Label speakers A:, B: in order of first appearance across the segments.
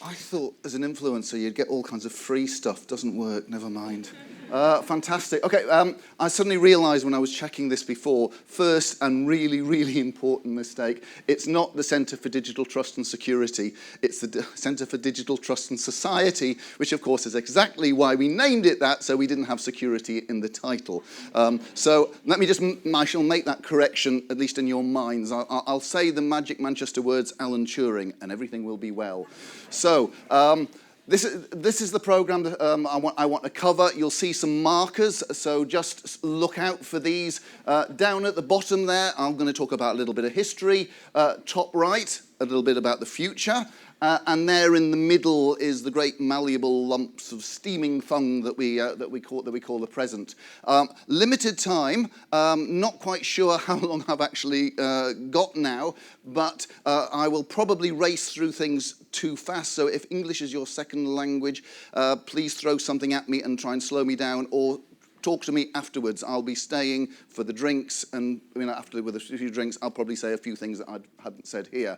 A: I thought as an influencer you'd get all kinds of free stuff. Doesn't work, never mind. Fantastic. Okay, I suddenly realised when I was checking this before, first and really, really important mistake, it's not the Centre for Digital Trust and Security, it's the Centre for Digital Trust and Society, which of course is exactly why we named it that, so we didn't have security in the title. So let me just, I shall make that correction, at least in your minds. I'll say the magic Manchester words, Alan Turing, and everything will be well. So, this is the programme that I want to cover. You'll see some markers, so just look out for these. Down at the bottom there, I'm going to talk about a little bit of history. Top right, a little bit about the future. And there in the middle is the great malleable lumps of steaming thung that we call the present. Limited time. Not quite sure how long I've actually got now, but I will probably race through things too fast. So if English is your second language, please throw something at me and try and slow me down, or talk to me afterwards. I'll be staying for the drinks, and after with a few drinks, I'll probably say a few things that I hadn't said here.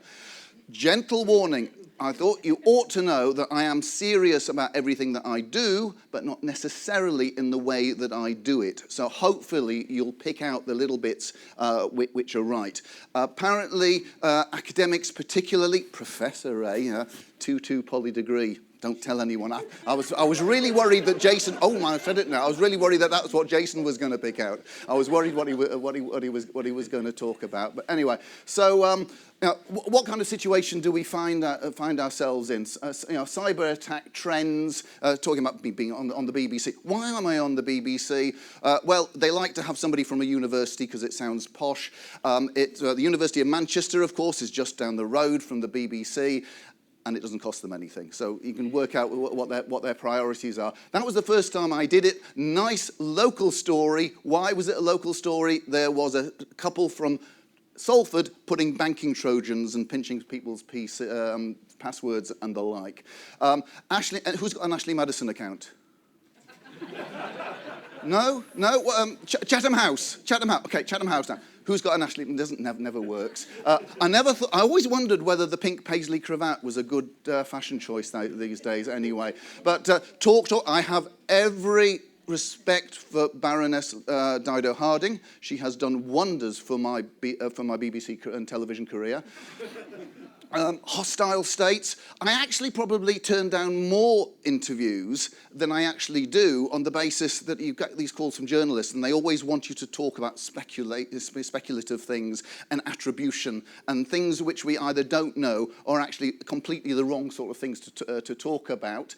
A: Gentle warning, I thought you ought to know that I am serious about everything that I do, but not necessarily in the way that I do it. So hopefully you'll pick out the little bits which are right. Apparently, academics particularly, Professor Ray, 2-2 poly degree. Don't tell anyone. I was really worried that Jason. Oh my! I said it now. I was really worried that that's what Jason was going to pick out. I was worried what he was going to talk about. But anyway, so what kind of situation do we find ourselves in? Cyber attack trends. Talking about me being on the BBC. Why am I on the BBC? Well, they like to have somebody from a university because it sounds posh. The University of Manchester, of course, is just down the road from the BBC. And it doesn't cost them anything. So you can work out what their priorities are. That was the first time I did it. Nice local story. Why was it a local story? There was a couple from Salford putting banking trojans and pinching people's passwords and the like. Ashley, who's got an Ashley Madison account? No? Chatham House. Okay, Chatham House now. Who's got an Ashley? It never works. I always wondered whether the pink paisley cravat was a good fashion choice these days anyway. But talk. I have every respect for Baroness Dido Harding. She has done wonders for my BBC and television career. Hostile states. I actually probably turn down more interviews than I actually do on the basis that you've got these calls from journalists and they always want you to talk about speculative things and attribution and things which we either don't know or actually completely the wrong sort of things to talk about.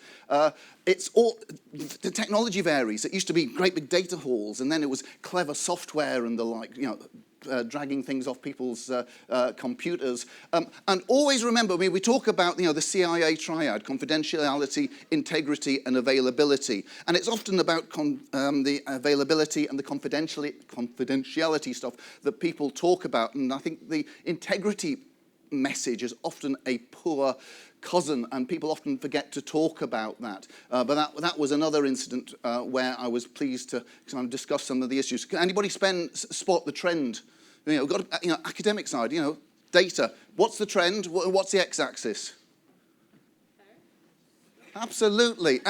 A: It's all, the technology varies. It used to be great big data halls and then it was clever software and the like, dragging things off people's computers. And always remember, we talk about the CIA triad, confidentiality, integrity, and availability. And it's often about the availability and the confidentiality stuff that people talk about. And I think the integrity message is often a poor cousin, and people often forget to talk about that. But that was another incident where I was pleased to kind of discuss some of the issues. Can anybody spot the trend? We've got academic side, data. What's the trend? What's the x-axis? Absolutely.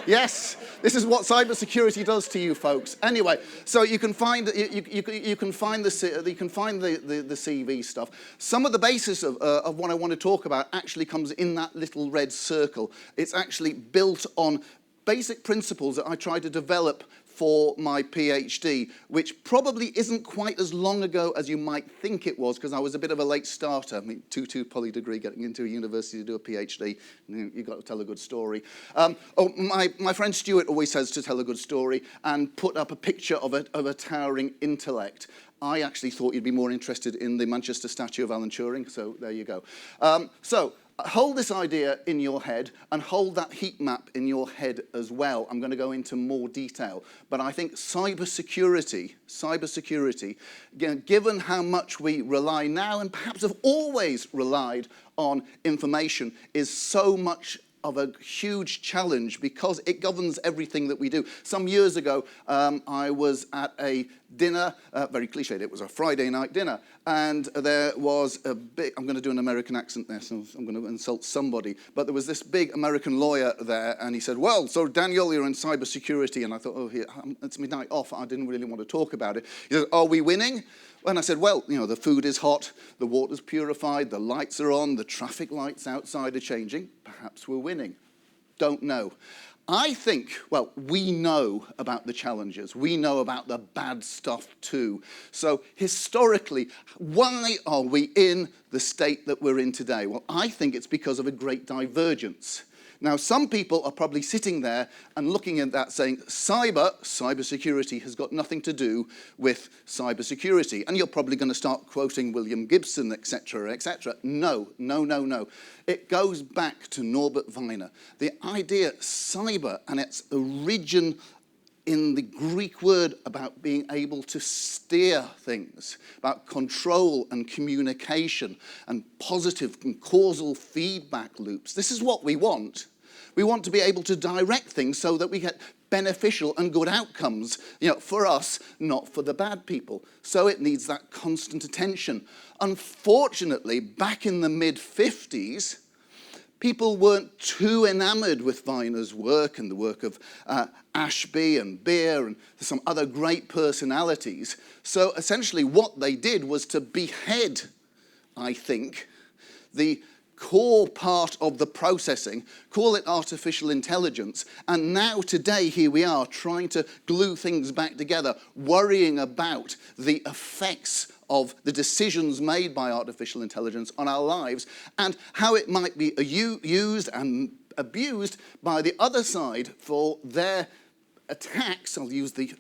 A: Yes. This is what cybersecurity does to you folks. Anyway, so you can find the CV stuff. Some of the basis of what I want to talk about actually comes in that little red circle. It's actually built on basic principles that I try to develop for my PhD, which probably isn't quite as long ago as you might think it was, because I was a bit of a late starter. 2-2 poly degree, getting into a university to do a PhD. You've got to tell a good story. My friend Stuart always says to tell a good story and put up a picture of a towering intellect. I actually thought you'd be more interested in the Manchester statue of Alan Turing, so there you go. Hold this idea in your head and hold that heat map in your head as well. I'm going to go into more detail. But I think cybersecurity, given how much we rely now and perhaps have always relied on information, is so much of a huge challenge because it governs everything that we do. Some years ago, I was at a dinner, very cliched, it was a Friday night dinner, and there was a big, I'm going to do an American accent there, so I'm going to insult somebody, but there was this big American lawyer there, and he said, well, so Daniel, you're in cybersecurity, and I thought, oh, here, it's my night off, I didn't really want to talk about it. He said, are we winning? And I said, well, you know, the food is hot, the water's purified, the lights are on, the traffic lights outside are changing. Perhaps we're winning. Don't know. I think, well, we know about the challenges. We know about the bad stuff too. So historically, why are we in the state that we're in today? Well, I think it's because of a great divergence. Now, some people are probably sitting there and looking at that saying, cybersecurity has got nothing to do with cybersecurity. And you're probably going to start quoting William Gibson, etc., etc. No, no, no, no. It goes back to Norbert Wiener. The idea cyber and its origin in the Greek word about being able to steer things, about control and communication and positive and causal feedback loops. This is what we want. We want to be able to direct things so that we get beneficial and good outcomes, you know, for us, not for the bad people. So it needs that constant attention. Unfortunately, back in the mid-50s, people weren't too enamored with Wiener's work and the work of Ashby and Beer and some other great personalities. So essentially what they did was to behead, I think, the core part of the processing, call it artificial intelligence, and now today here we are trying to glue things back together, worrying about the effects of the decisions made by artificial intelligence on our lives and how it might be used and abused by the other side for their attacks, I'll use the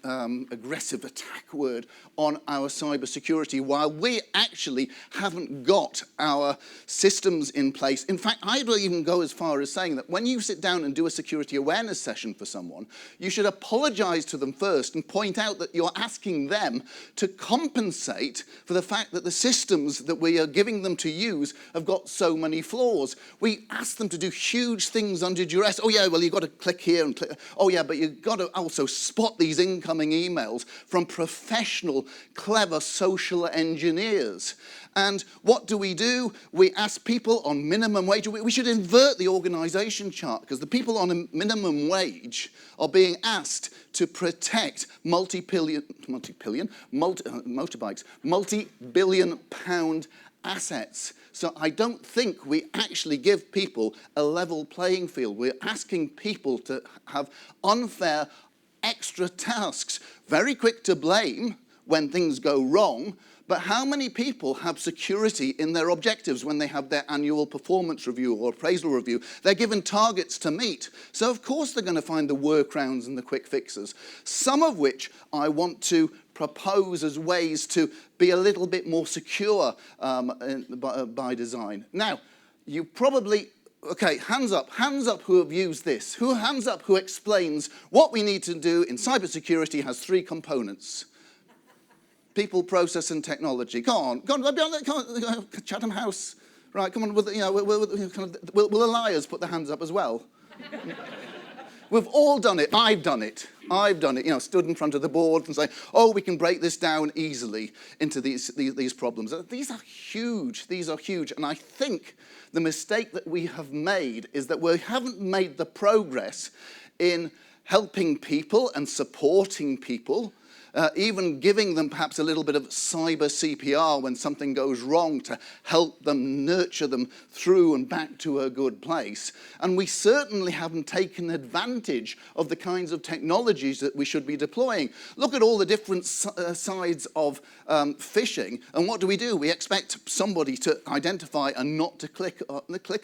A: aggressive attack word, on our cybersecurity, while we actually haven't got our systems in place. In fact, I will even go as far as saying that when you sit down and do a security awareness session for someone, you should apologize to them first and point out that you're asking them to compensate for the fact that the systems that we are giving them to use have got so many flaws. We ask them to do huge things under duress. Oh yeah, well, you've got to click here and click. Oh yeah, but you've got to also spot these incoming emails from professional, clever social engineers. And what do? We ask people on minimum wage. We should invert the organisation chart, because the people on a minimum wage are being asked to protect multi-billion pound assets. So I don't think we actually give people a level playing field. We're asking people to have unfair extra tasks, very quick to blame when things go wrong, but how many people have security in their objectives when they have their annual performance review or appraisal review? They're given targets to meet. So of course they're going to find the workarounds and the quick fixes, some of which I want to propose as ways to be a little bit more secure by design. Now, you probably, okay, hands up who have used this. Hands up who explains what we need to do in cybersecurity has 3 components. People, process, and technology. Come on, Chatham House. Right, come on, will the liars put their hands up as well? We've all done it. I've done it. Stood in front of the board and say, oh, we can break this down easily into these problems. These are huge. And I think the mistake that we have made is that we haven't made the progress in helping people and supporting people, even giving them perhaps a little bit of cyber CPR when something goes wrong to help them, nurture them through and back to a good place. And we certainly haven't taken advantage of the kinds of technologies that we should be deploying. Look at all the different sides of phishing, and what do? We expect somebody to identify and not to click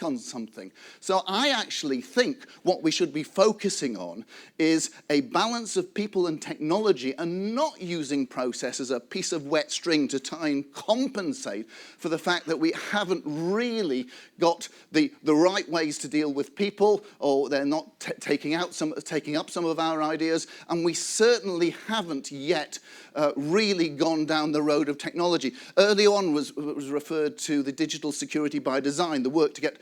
A: on something. So I actually think what we should be focusing on is a balance of people and technology, and not using process as a piece of wet string to try and compensate for the fact that we haven't really got the right ways to deal with people, or they're not taking up some of our ideas, and we certainly haven't yet really gone down the road of technology. Early on was referred to the digital security by design, the work to get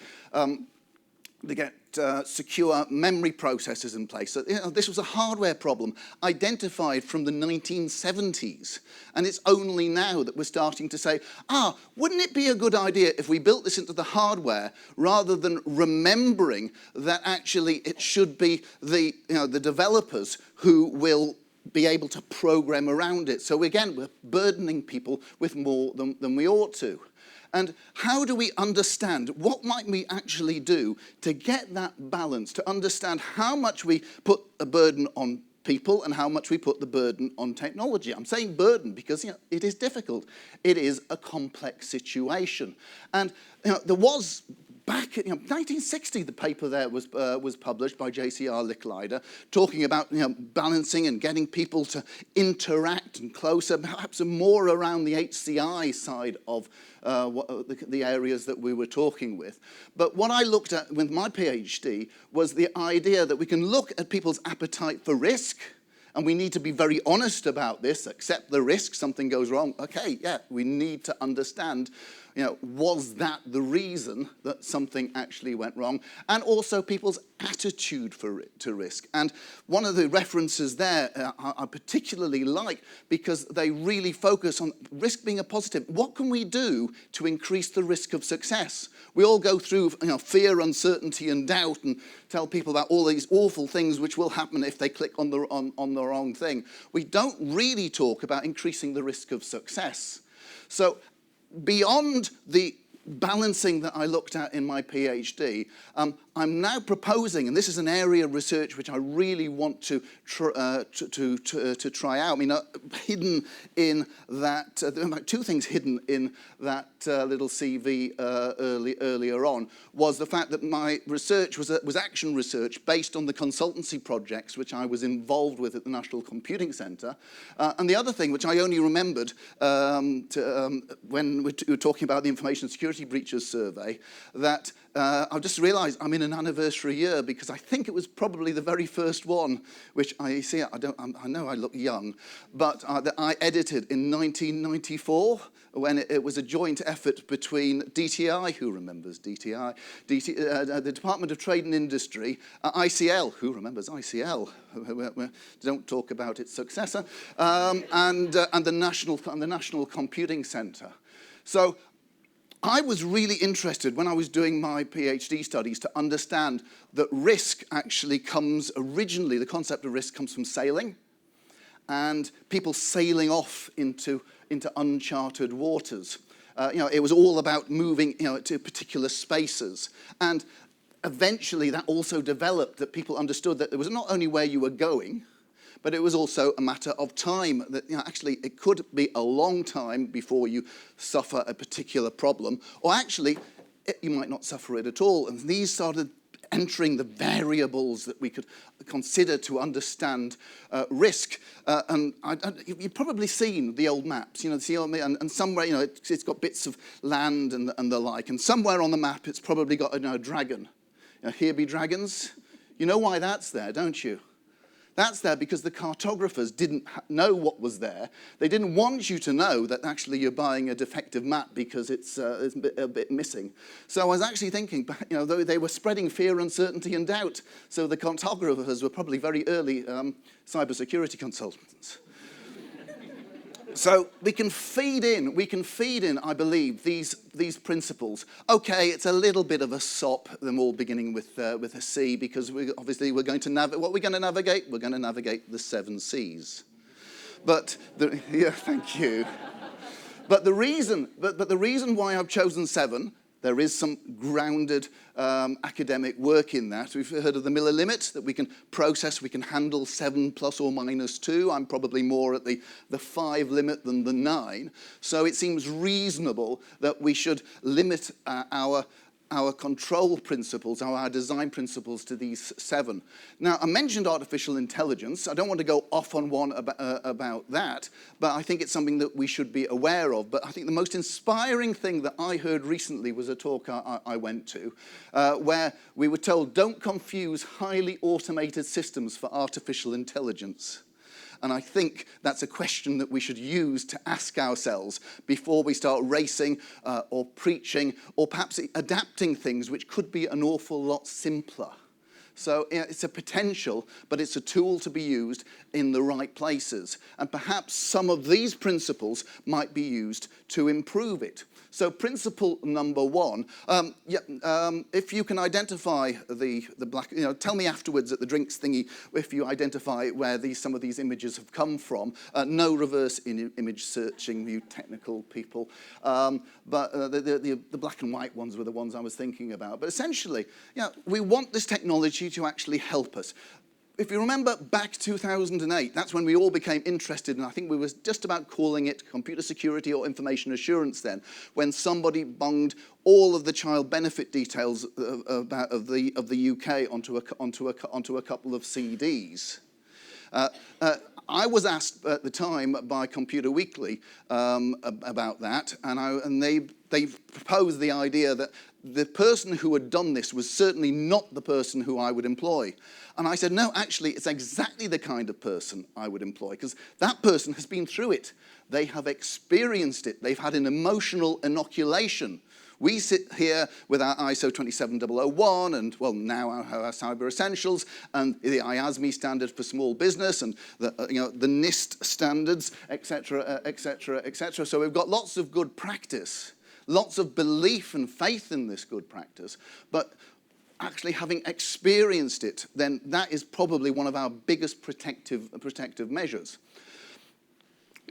A: secure memory processors in place. So, this was a hardware problem identified from the 1970s. And it's only now that we're starting to say, wouldn't it be a good idea if we built this into the hardware rather than remembering that actually it should be the developers who will be able to program around it. So again, we're burdening people with more than we ought to. And how do we understand, what might we actually do to get that balance, to understand how much we put a burden on people and how much we put the burden on technology? I'm saying burden because it is difficult. It is a complex situation. And there was, back in 1960, the paper there was published by J.C.R. Licklider, talking about balancing and getting people to interact and closer, perhaps more around the HCI side of the areas that we were talking with. But what I looked at with my PhD was the idea that we can look at people's appetite for risk, and we need to be very honest about this, accept the risk, something goes wrong. Okay, yeah, we need to understand, was that the reason that something actually went wrong? And also people's attitude to risk. And one of the references there I particularly like because they really focus on risk being a positive. What can we do to increase the risk of success? We all go through fear, uncertainty, and doubt and tell people about all these awful things which will happen if they click on the wrong thing. We don't really talk about increasing the risk of success. So beyond the balancing that I looked at in my PhD, I'm now proposing, and this is an area of research which I really want to try out. I mean, hidden in that, there are two things hidden in that little CV earlier on, was the fact that my research was action research based on the consultancy projects which I was involved with at the National Computing Centre. And the other thing, which I only remembered when we were talking about the Information Security Breaches Survey, that I've just realised I'm in an anniversary year because I think it was probably the very first one, which I know I look young, but that I edited in 1994 when it was a joint effort between DTI, who remembers DTI, the Department of Trade and Industry, ICL, who remembers ICL, don't talk about its successor, and the National Computing Centre. So I was really interested when I was doing my PhD studies to understand that risk actually comes originally, the concept of risk comes from sailing and people sailing off into uncharted waters. It was all about moving to particular spaces. And eventually that also developed that people understood that it was not only where you were going, but it was also a matter of time, that actually it could be a long time before you suffer a particular problem, or actually you might not suffer it at all. And these started entering the variables that we could consider to understand risk. And you've probably seen the old maps, and somewhere, it's got bits of land and the like, and somewhere on the map it's probably got a dragon. Here be dragons. You know why that's there, don't you? That's there because the cartographers didn't know what was there. They didn't want you to know that actually you're buying a defective map because it's a bit missing. So I was actually thinking, they were spreading fear, uncertainty, and doubt. So the cartographers were probably very early cybersecurity consultants. So we can feed in, I believe, these principles. Okay, it's a little bit of a sop, them all beginning with a C, because we're going to navigate. What we're going to navigate? We're going to navigate the 7 Cs. But thank you. But the reason why I've chosen 7. There is some grounded academic work in that. We've heard of the Miller limit, that we can process, we can handle 7 plus or minus 2. I'm probably more at the 5 limit than the 9. So it seems reasonable that we should limit our control principles, our design principles to these 7. Now, I mentioned artificial intelligence. I don't want to go off on one about that, but I think it's something that we should be aware of. But I think the most inspiring thing that I heard recently was a talk I went to, where we were told, don't confuse highly automated systems for artificial intelligence. And I think that's a question that we should use to ask ourselves before we start racing or preaching or perhaps adapting things which could be an awful lot simpler. So it's a potential, but it's a tool to be used in the right places. And perhaps some of these principles might be used to improve it. So principle number one, if you can identify the black, tell me afterwards at the drinks thingy if you identify where some of these images have come from. No reverse image searching, you technical people. But the black and white ones were the ones I was thinking about. But essentially, we want this technology to actually help us. If you remember back 2008, that's when we all became interested, and I think we were just about calling it computer security or information assurance then, when somebody bunged all of the child benefit details of the UK onto a couple of CDs. I was asked at the time by Computer Weekly about that, and they proposed the idea that the person who had done this was certainly not the person who I would employ. And I said, no, actually, it's exactly the kind of person I would employ, because that person has been through it. They have experienced it. They've had an emotional inoculation. We sit here with our ISO 27001 and, well, now our Cyber Essentials and the IASME standard for small business and the NIST standards, et cetera, et cetera, et cetera. So we've got lots of good practice, lots of belief and faith in this good practice, but actually having experienced it, then that is probably one of our biggest protective measures.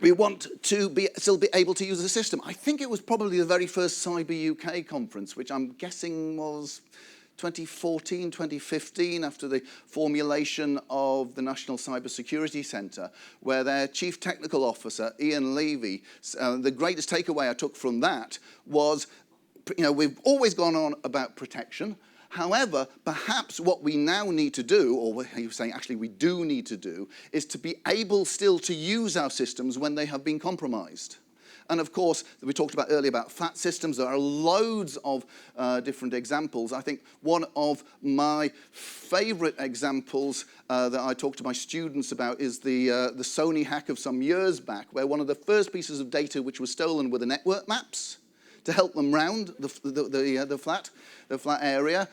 A: We want to still be able to use the system. I think it was probably the very first Cyber UK conference, which I'm guessing was 2014, 2015, after the formulation of the National Cyber Security Centre, where their Chief Technical Officer, Ian Levy, the greatest takeaway I took from that was, we've always gone on about protection. However, perhaps what we now need to do, or what he was saying actually we do need to do, is to be able still to use our systems when they have been compromised. And of course, we talked about earlier about flat systems. There are loads of different examples. I think one of my favorite examples that I talk to my students about is the Sony hack of some years back, where one of the first pieces of data which was stolen were the network maps to help them round the flat area.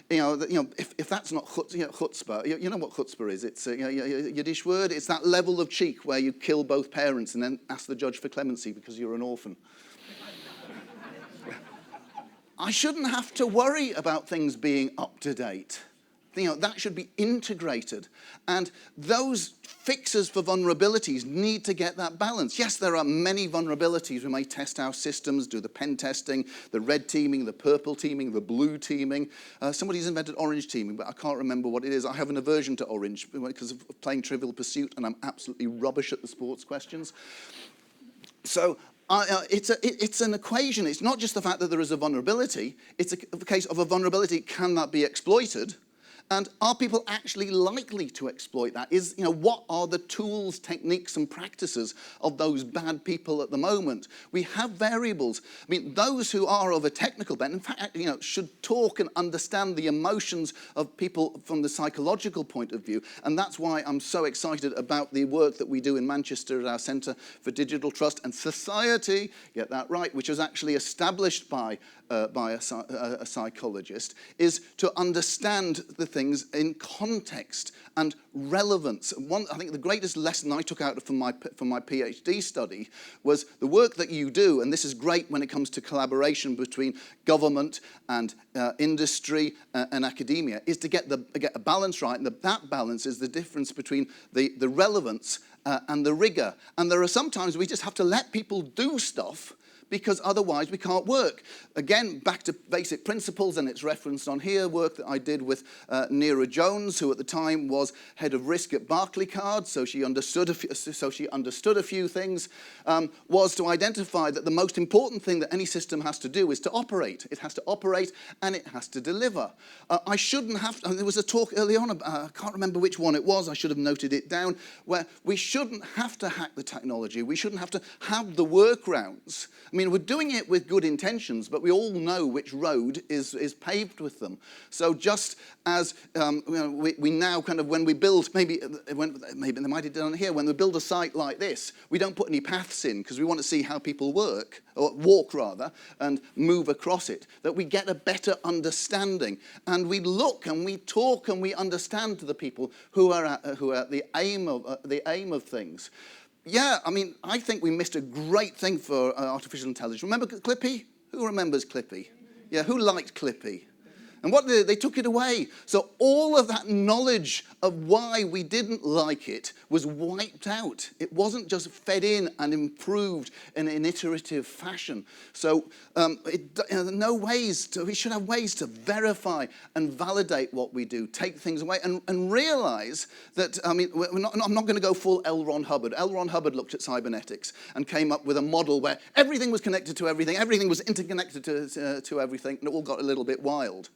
A: If that's not chutzpah, you know what chutzpah is? It's a Yiddish word. It's that level of cheek where you kill both parents and then ask the judge for clemency because you're an orphan. I shouldn't have to worry about things being up to date. That should be integrated. And those fixes for vulnerabilities need to get that balance. Yes, there are many vulnerabilities. We may test our systems, do the pen testing, the red teaming, the purple teaming, the blue teaming. Somebody's invented orange teaming, but I can't remember what it is. I have an aversion to orange because of playing Trivial Pursuit, and I'm absolutely rubbish at the sports questions. So it's an equation. It's not just the fact that there is a vulnerability. It's a case of a vulnerability. Can that be exploited? And are people actually likely to exploit that? What are the tools, techniques, and practices of those bad people at the moment? We have variables. I mean, those who are of a technical bent, in fact, should talk and understand the emotions of people from the psychological point of view. And that's why I'm so excited about the work that we do in Manchester at our Centre for Digital Trust and Society, get that right, which was actually established by a psychologist, is to understand the things in context and relevance. I think the greatest lesson I took out from my PhD study was the work that you do, and this is great when it comes to collaboration between government and industry and academia, is to get a balance right, and that balance is the difference between the relevance and the rigor. And there are sometimes we just have to let people do stuff because otherwise we can't work. Again, back to basic principles, and it's referenced on here, work that I did with Neera Jones, who at the time was head of risk at Barclaycard, so she understood a few things, was to identify that the most important thing that any system has to do is to operate. It has to operate and it has to deliver. I shouldn't have, there was a talk early on, I can't remember which one it was, I should have noted it down, where we shouldn't have to hack the technology. We shouldn't have to have the workarounds. I mean, mean, we're doing it with good intentions, but we all know which road is paved with them. So just as we now kind of, when we build, maybe they might have done it here, when we build a site like this, we don't put any paths in because we want to see how people work, or walk rather, and move across it, that we get a better understanding. And we look and we talk and we understand to the people who are at the aim of things. Yeah, I mean, I think we missed a great thing for artificial intelligence. Remember Clippy? Who remembers Clippy? Yeah, who liked Clippy? And what they took it away. So all of that knowledge of why we didn't like it was wiped out. It wasn't just fed in and improved in an iterative fashion. So we should have ways to verify and validate what we do, take things away, and realize that, I mean, I'm not going to go full L. Ron Hubbard. L. Ron Hubbard looked at cybernetics and came up with a model where everything was connected to everything was interconnected to everything, and it all got a little bit wild.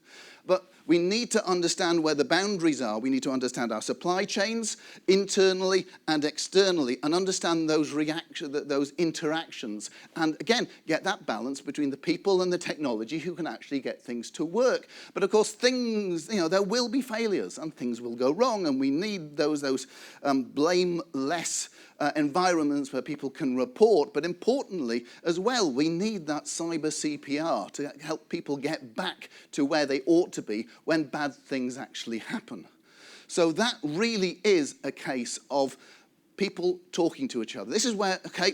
A: But we need to understand where the boundaries are. We need to understand our supply chains internally and externally, and understand those interactions. And again, get that balance between the people and the technology who can actually get things to work. But of course, there will be failures and things will go wrong, and we need those blameless environments where people can report. But importantly as well, we need that cyber CPR to help people get back to where they ought to be when bad things actually happen. So that really is a case of people talking to each other. This is where, okay,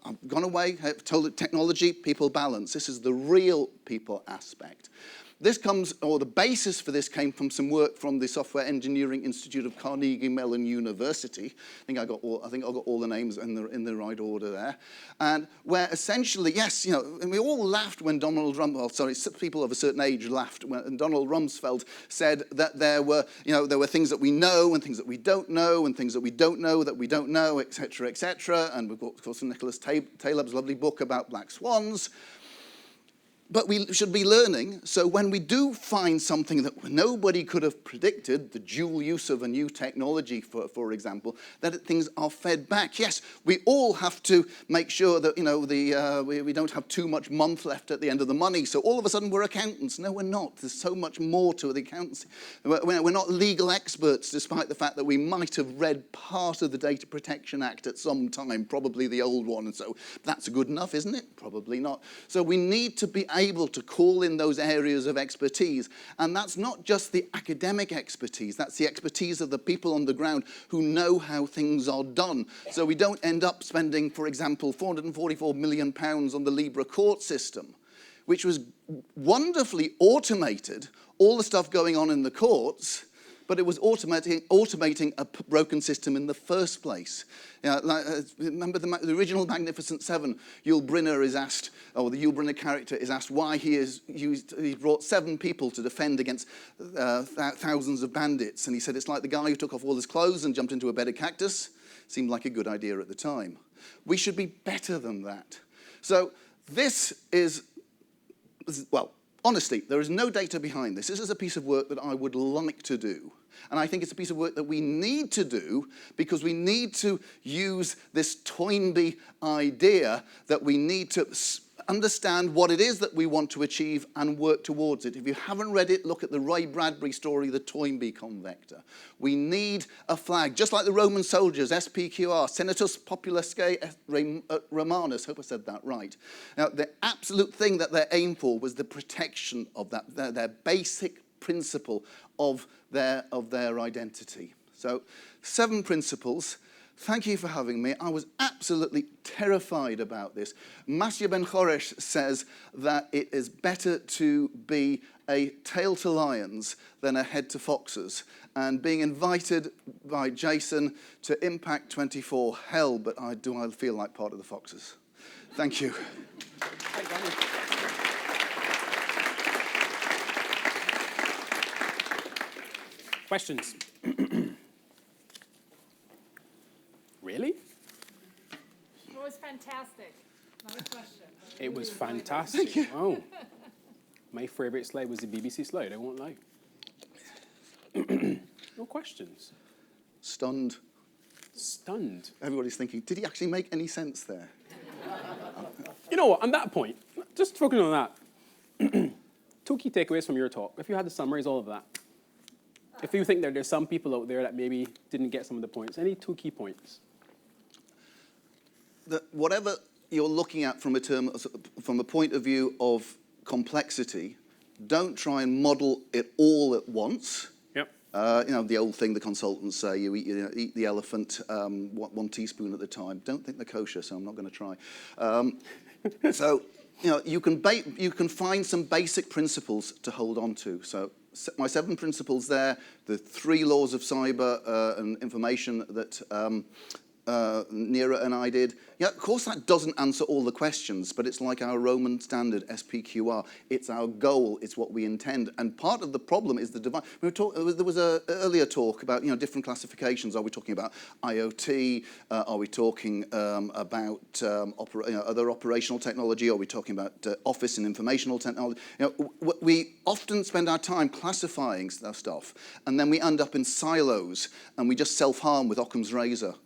A: I've gone away, I've told it technology, people balance. This is the real people aspect. This comes, or the basis for this came from some work from the Software Engineering Institute of Carnegie Mellon University. I think I got all the names in the right order there. And where essentially, yes, and we all laughed when people of a certain age laughed when Donald Rumsfeld said that there were things that we know and things that we don't know and things that we don't know that we don't know, et cetera. And we've got, of course, Nicholas Taleb's lovely book about black swans. But we should be learning, so when we do find something that nobody could have predicted, the dual use of a new technology, for example, that things are fed back. Yes, we all have to make sure that we don't have too much month left at the end of the money, so all of a sudden we're accountants. No, we're not. There's so much more to the accountancy. We're not legal experts, despite the fact that we might have read part of the Data Protection Act at some time, probably the old one, and so that's good enough, isn't it? Probably not. So we need to be able to call in those areas of expertise. And that's not just the academic expertise, that's the expertise of the people on the ground who know how things are done. So we don't end up spending, for example, £444 million on the Libra court system, which was wonderfully automated, all the stuff going on in the courts, but it was automating a broken system in the first place. Remember the original Magnificent Seven, Yul Brynner is asked, or the Yul Brynner character is asked why he brought 7 people to defend against thousands of bandits. And he said, it's like the guy who took off all his clothes and jumped into a bed of cactus. Seemed like a good idea at the time. We should be better than that. So this is, well, honestly, there is no data behind this. This is a piece of work that I would like to do. And I think it's a piece of work that we need to do because we need to use this Toynbee idea that we need to understand what it is that we want to achieve and work towards it. If you haven't read it, look at the Ray Bradbury story, The Toynbee Convector. We need a flag, just like the Roman soldiers, SPQR, Senatus Populusque Romanus, hope I said that right. Now, the absolute thing that they aimed for was the protection of that, their basic principle of their identity. So, 7 principles. Thank you for having me. I was absolutely terrified about this. Masya Ben Choresh says that it is better to be a tail to lions than a head to foxes. And being invited by Jason to Impact 24, hell, but I feel like part of the foxes. Thank you.
B: Questions? Really?
C: It was fantastic. Not a question.
B: It was fantastic. Oh. My favourite slide was the BBC slide, I won't lie. No questions.
A: Stunned.
B: Stunned?
A: Everybody's thinking, did he actually make any sense there?
B: know what? On that point, just focusing on that. 2 key takeaways from your talk. If you had to summarize all of that, if you think that there's some people out there that maybe didn't get some of the points, any 2 key points?
A: Whatever you're looking at from a point of view of complexity, don't try and model it all at once.
B: Yep.
A: The old thing the consultants say, eat the elephant 1 teaspoon at a time. Don't think they're kosher, so I'm not going to try. So, you can find some basic principles to hold on to. So my 7 principles there, the 3 laws of cyber and information that Neera and I did. Yeah, of course that doesn't answer all the questions, but it's like our Roman standard, SPQR. It's our goal, it's what we intend. And part of the problem is the device. There was an earlier talk about different classifications. Are we talking about IoT? Are we talking about other operational technology? Are we talking about office and informational technology? We often spend our time classifying stuff, and then we end up in silos, and we just self-harm with Occam's razor.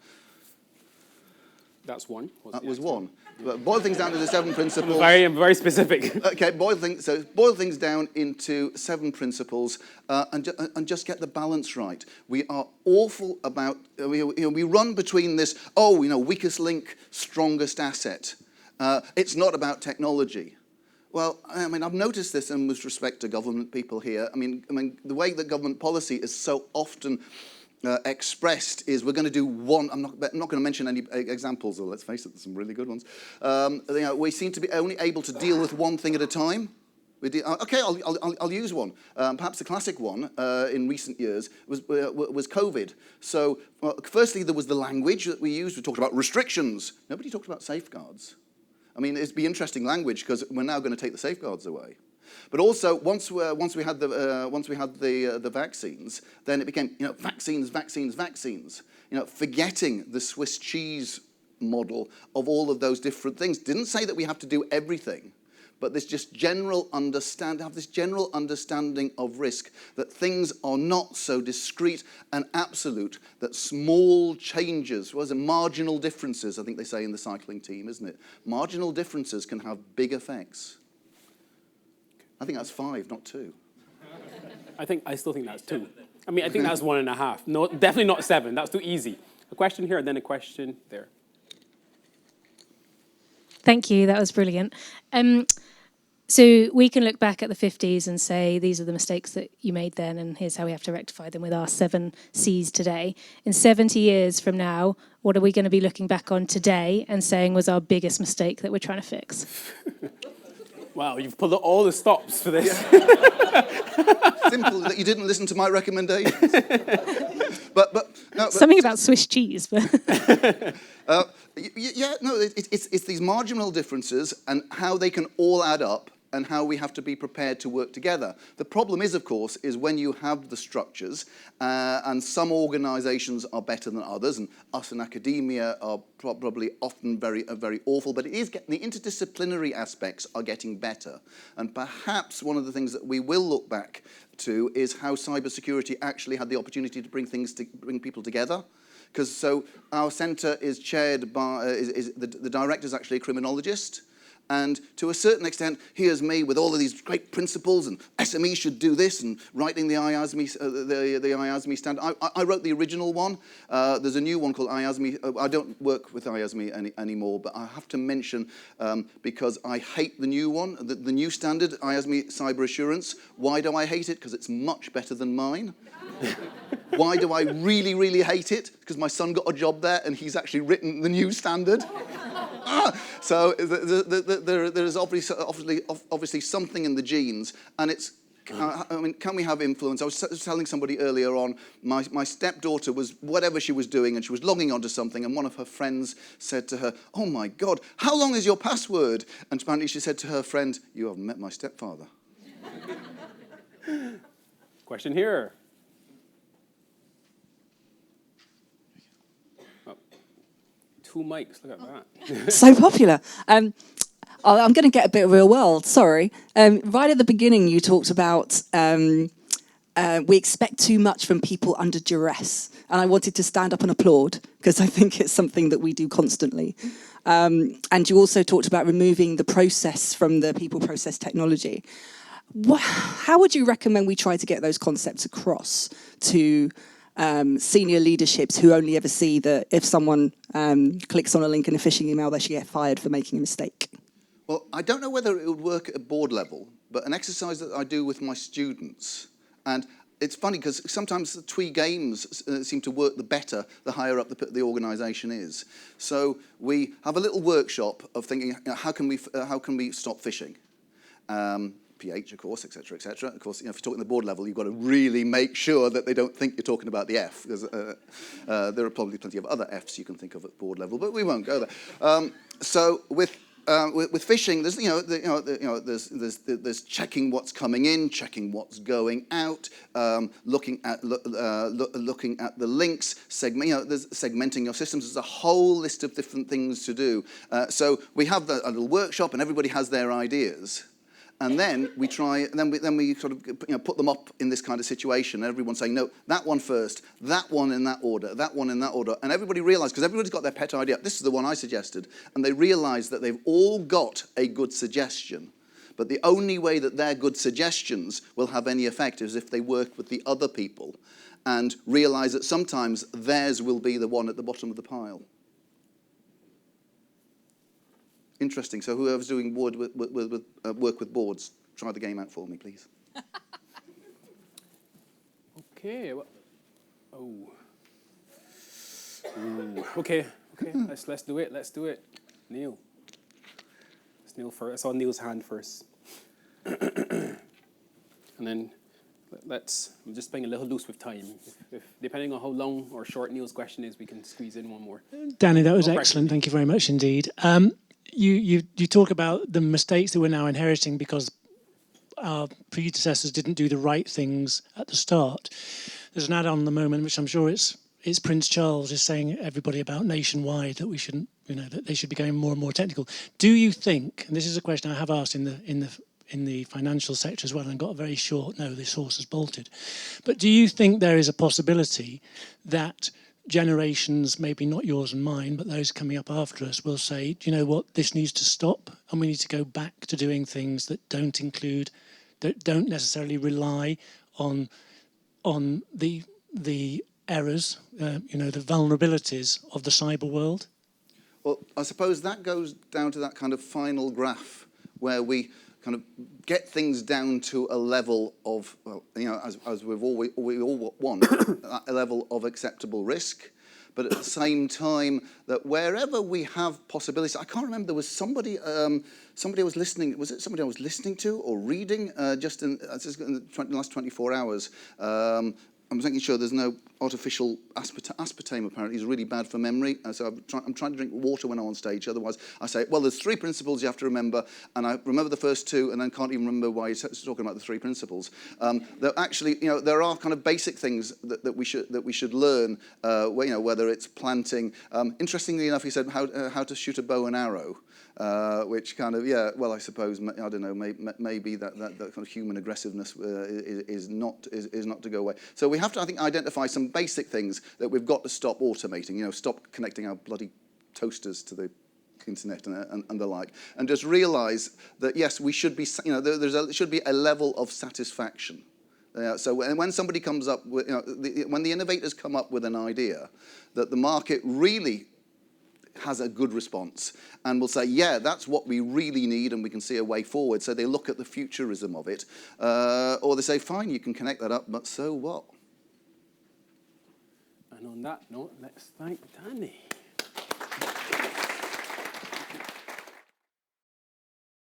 B: That's one.
A: That was one. But boil things down to the 7 principles.
B: I'm very specific.
A: Okay, boil things down into 7 principles and just get the balance right. We are awful about, we run between this, weakest link, strongest asset. It's not about technology. Well, I've noticed this in with respect to government people here. The way that government policy is so often expressed is we're going to do one. I'm not going to mention any examples, or let's face it, there's some really good ones. We seem to be only able to deal with one thing at a time. Okay, I'll use one. Perhaps the classic one in recent years was COVID. So, firstly, there was the language that we used. We talked about restrictions. Nobody talked about safeguards. It'd be interesting language because we're now going to take the safeguards away. But also, once we had the vaccines, then it became vaccines. Forgetting the Swiss cheese model of all of those different things. Didn't say that we have to do everything, but this just general understanding of risk, that things are not so discrete and absolute, that small changes, marginal differences, I think they say in the cycling team, isn't it? Marginal differences can have big effects. I think that's 5, not 2.
B: I still think that's 2. I think that's 1.5. No, definitely not 7. That's too easy. A question here and then a question there.
D: Thank you. That was brilliant. So we can look back at the 50s and say, these are the mistakes that you made then, and here's how we have to rectify them with our 7 C's today. In 70 years from now, what are we going to be looking back on today and saying was our biggest mistake that we're trying to fix?
B: Wow, you've pulled out all the stops for this.
A: Yeah. Simple that you didn't listen to my recommendations. but
D: something about Swiss cheese. But
A: it's these marginal differences and how they can all add up and how we have to be prepared to work together. The problem is, of course, is when you have the structures and some organisations are better than others, and us in academia are probably often very awful, but it is the interdisciplinary aspects are getting better. And perhaps one of the things that we will look back to is how cybersecurity actually had the opportunity to bring people together. Because so our centre is chaired by, the director is actually a criminologist. And to a certain extent, here's me with all of these great principles, and SME should do this, and writing the IASME standard. I wrote the original one. There's a new one called IASME. I don't work with IASME anymore, but I have to mention, because I hate the new one, the new standard, IASME Cyber Assurance. Why do I hate it? Because it's much better than mine. Why do I really, really hate it? Because my son got a job there, and he's actually written the new standard. So there's obviously something in the genes, and it's. Can we have influence? I was telling somebody earlier on, my stepdaughter was whatever she was doing, and she was logging onto something, and one of her friends said to her, "Oh my God, how long is your password?" And apparently she said to her friend, "You haven't met my stepfather."
B: Question here. Two mics, look at that.
E: So popular. I'm going to get a bit real world, sorry. Right at the beginning, you talked about we expect too much from people under duress. And I wanted to stand up and applaud, because I think it's something that we do constantly. And you also talked about removing the process from the people process technology. How would you recommend we try to get those concepts across to senior leaderships who only ever see that if someone clicks on a link in a phishing email, they should get fired for making a mistake?
A: Well, I don't know whether it would work at board level, but an exercise that I do with my students, and it's funny because sometimes the TWE games seem to work the better the higher up the organisation is. So we have a little workshop of thinking, how can we stop phishing? PH, of course, etc., etc. Of course, if you're talking the board level, you've got to really make sure that they don't think you're talking about the F, because there are probably plenty of other Fs you can think of at board level, but we won't go there. So with phishing, there's checking what's coming in, checking what's going out, looking at the links, there's segmenting your systems. There's a whole list of different things to do. So we have a little workshop, and everybody has their ideas. And then we try, and then we sort of put them up in this kind of situation. Everyone's saying, no, that one first, that one in that order, that one in that order. And everybody realised, because everybody's got their pet idea, this is the one I suggested, and they realise that they've all got a good suggestion. But the only way that their good suggestions will have any effect is if they work with the other people and realise that sometimes theirs will be the one at the bottom of the pile. Interesting. So whoever's doing work with boards, try the game out for me, please.
B: Okay. Well, Ooh. Okay. Let's do it. Let's do it. Neil. It's Neil first. I saw Neil's hand first. And then I'm just playing a little loose with time. If depending on how long or short Neil's question is, we can squeeze in one more.
F: Danny, that was excellent. Thank you very much indeed. You talk about the mistakes that we're now inheriting because our predecessors didn't do the right things at the start. There's an add-on at the moment, which I'm sure it's Prince Charles is saying everybody about nationwide that we shouldn't, that they should be going more and more technical. Do you think, and this is a question I have asked in the financial sector as well, and got a very short, no, this horse has bolted. But do you think there is a possibility that generations, maybe not yours and mine, but those coming up after us will say, do you know what, this needs to stop, and we need to go back to doing things that don't necessarily rely on the errors, the vulnerabilities of the cyber world?
A: Well, I suppose that goes down to that kind of final graph where we kind of get things down to a level of, as we all want, a level of acceptable risk. But at the same time, that wherever we have possibilities, I can't remember, there was somebody I was listening, was it somebody I was listening to or reading just in the last 24 hours? I'm making sure there's no artificial aspartame apparently is really bad for memory. So I'm trying to drink water when I'm on stage. Otherwise, I say, well, there's 3 principles you have to remember, and I remember the first 2, and then can't even remember why he's talking about the 3 principles. There actually, there are kind of basic things that we should learn. Whether it's planting. Interestingly enough, he said how to shoot a bow and arrow. Which kind of, I suppose, I don't know, maybe that kind of human aggressiveness is not to go away. So we have to, I think, identify some basic things that we've got to stop automating, stop connecting our bloody toasters to the internet and the like, and just realise that, yes, we should be, there should be a level of satisfaction. So when somebody comes up with, when the innovators come up with an idea that the market really has a good response and will say, yeah, that's what we really need and we can see a way forward. So they look at the futurism of it. Or they say, fine, you can connect that up, but so what?
B: And on that note, let's thank Danny.